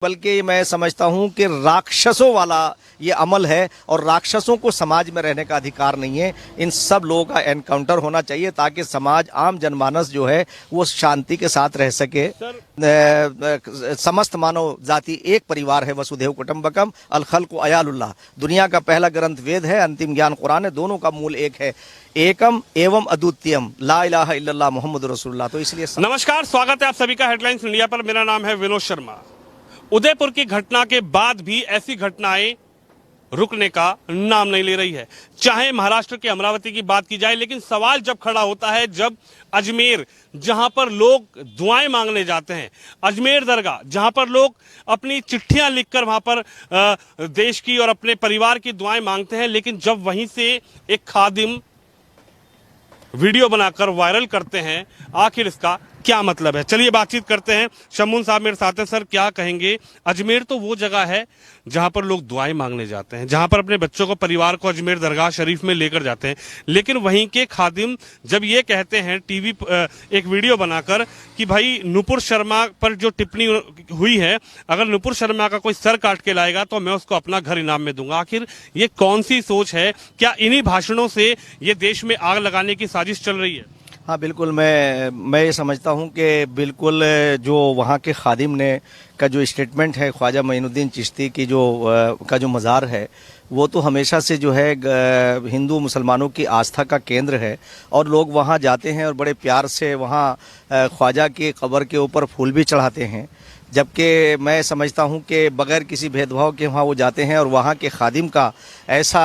बल्कि मैं समझता हूं कि राक्षसों वाला ये अमल है और राक्षसों को समाज में रहने का अधिकार नहीं है। इन सब लोगों का एनकाउंटर होना चाहिए ताकि समाज आम जनमानस जो है वो शांति के साथ रह सके। समस्त मानव जाति एक परिवार है, वसुधैव कुटुंबकम अल खल्क़ु अयालुल्लाह। दुनिया का पहला ग्रंथ वेद है, अंतिम ज्ञान कुरान है, दोनों का मूल एक है, एकम एवं अद्वितीयम ला इलाहा इल्लल्लाह मुहम्मदुर रसूलुल्लाह। तो इसलिए नमस्कार, स्वागत है आप सभी का हेडलाइंस इंडिया पर। मेरा नाम है विनोद शर्मा। उदयपुर की घटना के बाद भी ऐसी घटनाएं रुकने का नाम नहीं ले रही है। चाहे महाराष्ट्र के अमरावती की बात की जाए, लेकिन सवाल जब खड़ा होता है जब अजमेर, जहां पर लोग दुआएं मांगने जाते हैं, अजमेर दरगाह जहां पर लोग अपनी चिट्ठियां लिखकर वहां पर देश की और अपने परिवार की दुआएं मांगते हैं, लेकिन जब वहीं से एक खादिम वीडियो बनाकर वायरल करते हैं, आखिर इसका क्या मतलब है? चलिए बातचीत करते हैं। शम्मून साहब मेरे साथ हैं। सर, क्या कहेंगे? अजमेर तो वो जगह है जहां पर लोग दुआएं मांगने जाते हैं, जहां पर अपने बच्चों को, परिवार को अजमेर दरगाह शरीफ में लेकर जाते हैं, लेकिन वहीं के खादिम जब ये कहते हैं टीवी एक वीडियो बनाकर कि भाई नुपुर शर्मा पर जो टिप्पणी हुई है, अगर नुपुर शर्मा का कोई सर काट के लाएगा तो मैं उसको अपना घर इनाम में दूंगा। आखिर ये कौन सी सोच है? क्या इन्हीं भाषणों से ये देश में आग लगाने की साजिश चल रही है? हाँ बिल्कुल, मैं ये समझता हूँ कि बिल्कुल जो वहाँ के खादिम ने का जो स्टेटमेंट है, ख्वाजा मोइनुद्दीन चिश्ती की का जो मज़ार है, वो तो हमेशा से जो है हिंदू मुसलमानों की आस्था का केंद्र है और लोग वहाँ जाते हैं और बड़े प्यार से वहाँ ख्वाजा की कब्र के ऊपर फूल भी चढ़ाते हैं। जबकि मैं समझता हूं कि बगैर किसी भेदभाव के वहाँ वो जाते हैं और वहाँ के खादिम का ऐसा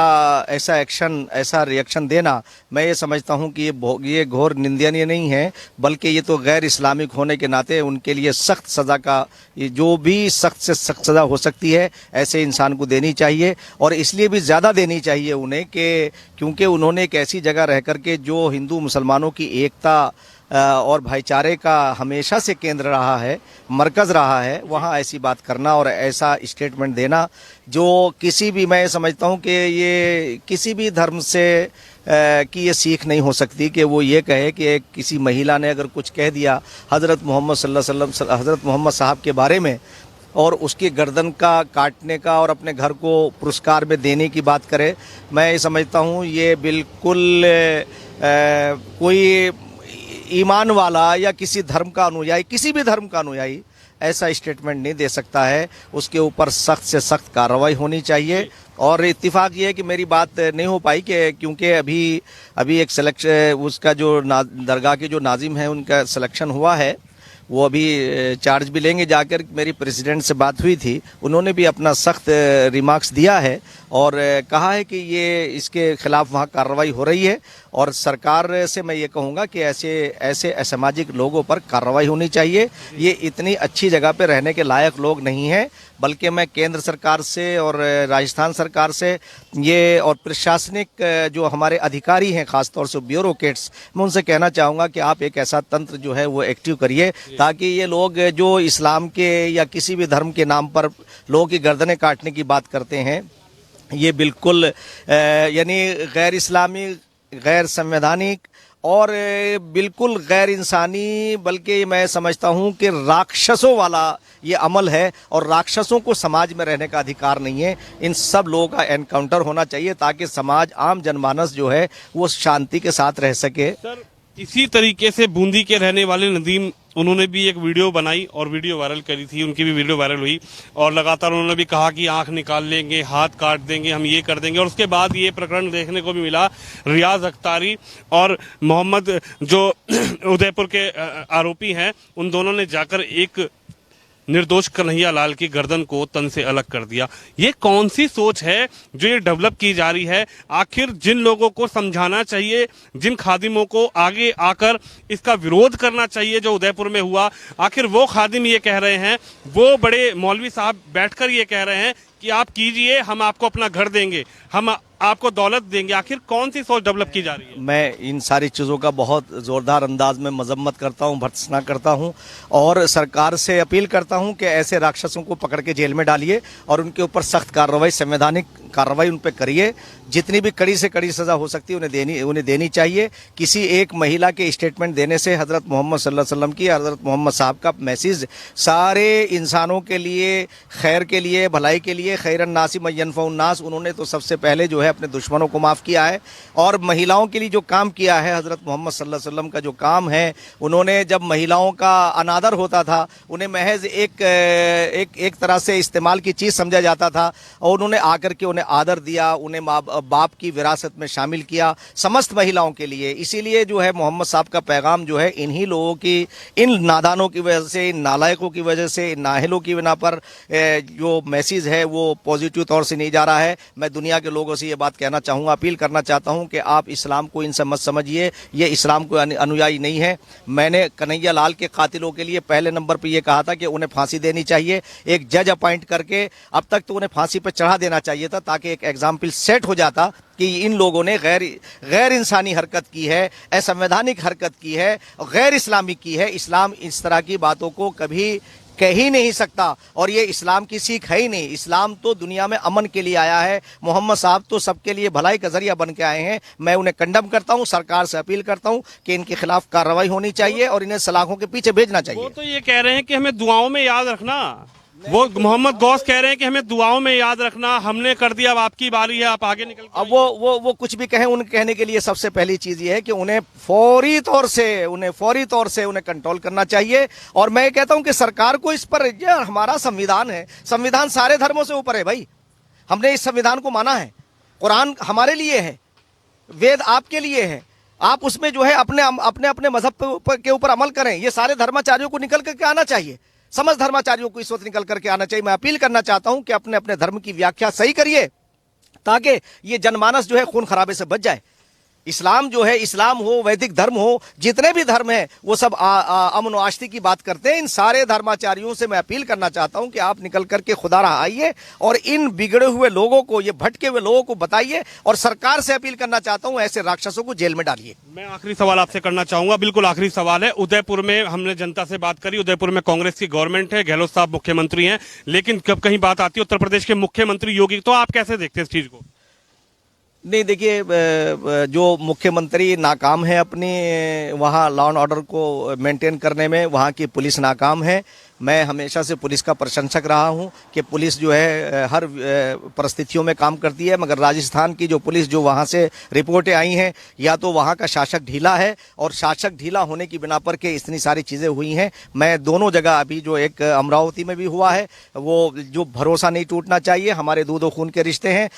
एक्शन, ऐसा रिएक्शन देना, मैं ये समझता हूं कि ये घोर निंदनीय नहीं है, बल्कि ये तो गैर इस्लामिक होने के नाते उनके लिए सख्त सज़ा का, जो भी सख्त से सख्त सज़ा हो सकती है ऐसे इंसान को देनी चाहिए। और इसलिए भी ज़्यादा देनी चाहिए उन्हें कि क्योंकि उन्होंने एक ऐसी जगह रह कर के जो हिंदू मुसलमानों की एकता और भाईचारे का हमेशा से केंद्र रहा है, मरकज़ रहा है, वहाँ ऐसी बात करना और ऐसा स्टेटमेंट देना जो किसी भी, मैं समझता हूँ कि ये किसी भी धर्म से की ये सीख नहीं हो सकती कि वो ये कहे कि किसी महिला ने अगर कुछ कह दिया हज़रत मोहम्मद सल्लल्लाहु अलैहि वसल्लम, हज़रत मोहम्मद साहब के बारे में, और उसकी गर्दन का काटने का और अपने घर को पुरस्कार में देने की बात करे। मैं ये समझता हूँ ये बिल्कुल कोई ईमान वाला या किसी धर्म का अनुयायी, किसी भी धर्म का अनुयायी ऐसा स्टेटमेंट नहीं दे सकता है। उसके ऊपर सख्त से सख्त कार्रवाई होनी चाहिए। और इत्तेफाक ये है कि मेरी बात नहीं हो पाई कि क्योंकि अभी एक सिलेक्शन, उसका जो दरगाह के जो नाजिम है उनका सिलेक्शन हुआ है, वो अभी चार्ज भी लेंगे जाकर। मेरी प्रेसिडेंट से बात हुई थी, उन्होंने भी अपना सख्त रिमार्क्स दिया है और कहा है कि ये इसके खिलाफ वहाँ कार्रवाई हो रही है और सरकार से मैं ये कहूँगा कि ऐसे असामाजिक लोगों पर कार्रवाई होनी चाहिए। ये इतनी अच्छी जगह पे रहने के लायक लोग नहीं हैं, बल्कि मैं केंद्र सरकार से और राजस्थान सरकार से ये और प्रशासनिक जो हमारे अधिकारी हैं, ख़ासतौर से ब्यूरोक्रेट्स, मैं उनसे कहना चाहूँगा कि आप एक ऐसा तंत्र जो है वो एक्टिव करिए ताकि ये लोग जो इस्लाम के या किसी भी धर्म के नाम पर लोगों की गर्दनें काटने की बात करते हैं, ये बिल्कुल यानी गैर इस्लामी, गैर संवैधानिक और बिल्कुल गैर इंसानी, बल्कि मैं समझता हूं कि राक्षसों वाला ये अमल है और राक्षसों को समाज में रहने का अधिकार नहीं है। इन सब लोगों का एनकाउंटर होना चाहिए ताकि समाज, आम जनमानस जो है वो शांति के साथ रह सके। सर, इसी तरीके से बूंदी के रहने वाले नदीम, उन्होंने भी एक वीडियो बनाई और वीडियो वायरल करी थी, उनकी भी वीडियो वायरल हुई और लगातार उन्होंने भी कहा कि आंख निकाल लेंगे, हाथ काट देंगे, हम ये कर देंगे। और उसके बाद ये प्रकरण देखने को भी मिला, रियाज अख्तारी और मोहम्मद जो उदयपुर के आरोपी हैं, उन दोनों ने जाकर एक निर्दोष कन्हैया लाल की गर्दन को तन से अलग कर दिया। ये कौन सी सोच है जो ये डेवलप की जा रही है? आखिर जिन लोगों को समझाना चाहिए, जिन खादिमों को आगे आकर इसका विरोध करना चाहिए जो उदयपुर में हुआ, आखिर वो खादिम ये कह रहे हैं, वो बड़े मौलवी साहब बैठकर ये कह रहे हैं कि आप कीजिए, हम आपको अपना घर देंगे, हम आपको दौलत देंगे। आखिर कौन सी सोच डेवलप की जा रही है? मैं इन सारी चीज़ों का बहुत ज़ोरदार अंदाज में मजम्मत करता हूँ, भर्त्सना करता हूँ और सरकार से अपील करता हूँ कि ऐसे राक्षसों को पकड़ के जेल में डालिए और उनके ऊपर सख्त कार्रवाई, संवैधानिक कार्रवाई उन पर करिए। जितनी भी कड़ी से कड़ी सज़ा हो सकती है उन्हें देनी चाहिए। किसी एक महिला के स्टेटमेंट देने से हज़रत मोहम्मद सल्लल्लाहु अलैहि वसल्लम की, हज़रत मोहम्मद साहब का मैसेज सारे इंसानों के लिए, खैर के लिए, भलाई के लिए, खैरन नासी मय्यनफ़उन नास, उन्होंने तो सबसे पहले जो है अपने दुश्मनों को माफ़ किया है। और महिलाओं के लिए जो काम किया है, हज़रत मोहम्मद सल्लल्लाहु अलैहि वसल्लम का जो काम है, उन्होंने जब महिलाओं का अनादर होता था, उन्हें महज एक तरह से इस्तेमाल की चीज़ समझा जाता था और उन्होंने आकर के उन्हें आदर दिया, उन्हें माँ बाप की विरासत में शामिल किया समस्त महिलाओं के लिए। इसीलिए जो है मोहम्मद साहब का पैगाम जो है इन्हीं लोगों की, इन नादानों की वजह से, इन नालायकों की वजह से, इन नाहिलों की बिना पर जो मैसेज है वो पॉजिटिव तौर से नहीं जा रहा है। मैं दुनिया के लोगों से ये बात कहना चाहूँगा, अपील करना चाहता हूँ कि आप इस्लाम को इनसे मत समझिए, ये इस्लाम को अनुयायी नहीं है। मैंने कन्हैया लाल के कातिलों के लिए पहले नंबर पर यह कहा था कि उन्हें फांसी देनी चाहिए, एक जज अपॉइंट करके। अब तक तो उन्हें फांसी पर चढ़ा देना चाहिए था ताकि एक एग्जाम्पल सेट हो जाता कि इन लोगों ने गैर इंसानी हरकत की है, असंवैधानिक हरकत की है, गैर इस्लामिक की है। इस्लाम इस तरह की बातों को कभी कह ही नहीं सकता और ये इस्लाम की सीख है ही नहीं। इस्लाम तो दुनिया में अमन के लिए आया है। मोहम्मद साहब तो सबके लिए भलाई का जरिया बन के आए हैं। मैं उन्हें कंडम करता हूं, सरकार से अपील करता हूं कि इनके खिलाफ कार्रवाई होनी चाहिए और इन्हें सलाखों के पीछे भेजना चाहिए। वो तो ये कह रहे हैं कि हमें दुआओं में याद रखना, वो मोहम्मद गौस कह रहे हैं कि हमें दुआओं में याद रखना, हमने कर दिया, अब आपकी बारी है, आप आगे निकल। अब वो कुछ भी कहें, उन्हें कहने के लिए सबसे पहली चीज ये है कि उन्हें फौरी तौर से उन्हें कंट्रोल करना चाहिए। और मैं कहता हूं कि सरकार को इस पर, ये हमारा संविधान है, संविधान सारे धर्मों से ऊपर है भाई, हमने इस संविधान को माना है। कुरान हमारे लिए है, वेद आपके लिए है, आप उसमें जो है अपने मजहब के ऊपर अमल करें। ये सारे धर्माचार्यों को निकल करके आना चाहिए, समस्त धर्माचार्यों को इस वक्त निकल करके आना चाहिए। मैं अपील करना चाहता हूं कि अपने अपने धर्म की व्याख्या सही करिए ताकि ये जनमानस जो है खून खराबे से बच जाए। इस्लाम जो है, इस्लाम हो, वैदिक धर्म हो, जितने भी धर्म हैं वो सब अमन और आश्ती की बात करते हैं। इन सारे धर्माचार्यों से मैं अपील करना चाहता हूं कि आप निकल करके खुदारा आइए और इन बिगड़े हुए लोगों को, ये भटके हुए लोगों को बताइए और सरकार से अपील करना चाहता हूं ऐसे राक्षसों को जेल में डालिए। मैं आखिरी सवाल आपसे करना चाहूंगा, बिल्कुल आखिरी सवाल है। उदयपुर में हमने जनता से बात करी, उदयपुर में कांग्रेस की गवर्नमेंट है, गहलोत साहब मुख्यमंत्री हैं, लेकिन जब कहीं बात आती है उत्तर प्रदेश के मुख्यमंत्री योगी, तो आप कैसे देखते हैं इस चीज को? नहीं, देखिए, जो मुख्यमंत्री नाकाम है अपनी वहाँ लॉ एंड ऑर्डर को मेंटेन करने में, वहाँ की पुलिस नाकाम है। मैं हमेशा से पुलिस का प्रशंसक रहा हूं कि पुलिस जो है हर परिस्थितियों में काम करती है, मगर राजस्थान की जो पुलिस, जो वहां से रिपोर्टें आई हैं, या तो वहां का शासक ढीला है और शासक ढीला होने की बिना पर के इतनी सारी चीज़ें हुई हैं। मैं दोनों जगह, अभी जो एक अमरावती में भी हुआ है, वो जो भरोसा नहीं टूटना चाहिए। हमारे दूध और खून के रिश्ते हैं,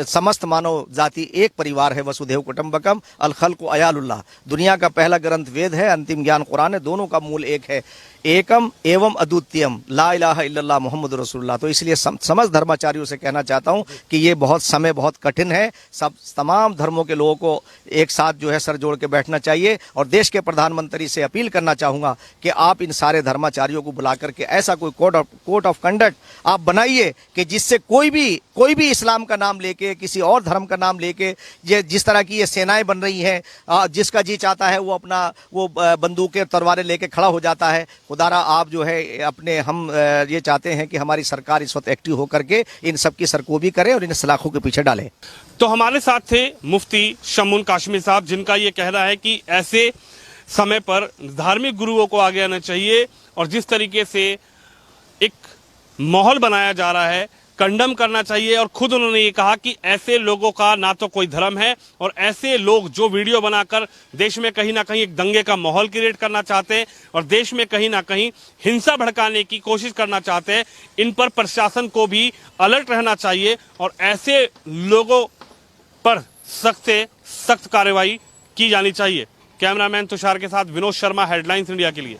समस्त मानव जाति एक परिवार है, वसुधैव कुटुंबकम, अल खल्क़ु अयालुल्लाह। दुनिया का पहला ग्रंथ वेद है, अंतिम ज्ञान कुरान है, दोनों का मूल एक है, एकम एवं अद्वितीयम, ला इलाहा इल्लल्लाह मुहम्मद रसूलुल्लाह। तो इसलिए समस्त धर्माचार्यों से कहना चाहता हूं कि ये समय बहुत कठिन है। तमाम धर्मों के लोगों को एक साथ जो है सर जोड़ के बैठना चाहिए और देश के प्रधानमंत्री से अपील करना चाहूंगा कि आप इन सारे धर्माचार्यों को बुला करके ऐसा कोई कोड ऑफ कंडक्ट आप बनाइए कि जिससे कोई भी इस्लाम का नाम लेके, किसी और धर्म का नाम लेके, ये जिस तरह की ये सेनाएं बन रही हैं, जिसका जी चाहता है वो बंदूकें तलवारें लेके खड़ा हो जाता है। खुदारा आप जो है हम ये चाहते हैं कि हमारी सरकार इस वक्त एक्टिव होकर के इन सब की सरकोबी करे और इन सलाखों के पीछे डाले। तो हमारे साथ थे मुफ्ती शम्मुन काशमी साहब, जिनका ये कहना है कि ऐसे समय पर धार्मिक गुरुओं को आगे आना चाहिए और जिस तरीके से एक माहौल बनाया जा रहा है, कंडम करना चाहिए। और खुद उन्होंने ये कहा कि ऐसे लोगों का ना तो कोई धर्म है और ऐसे लोग जो वीडियो बनाकर देश में कहीं ना कहीं एक दंगे का माहौल क्रिएट करना चाहते हैं और देश में कहीं ना कहीं हिंसा भड़काने की कोशिश करना चाहते हैं, इन पर प्रशासन को भी अलर्ट रहना चाहिए और ऐसे लोगों पर सख्त से सख्त कार्रवाई की जानी चाहिए। कैमरामैन तुषार के साथ विनोद शर्मा, हेडलाइंस इंडिया के लिए।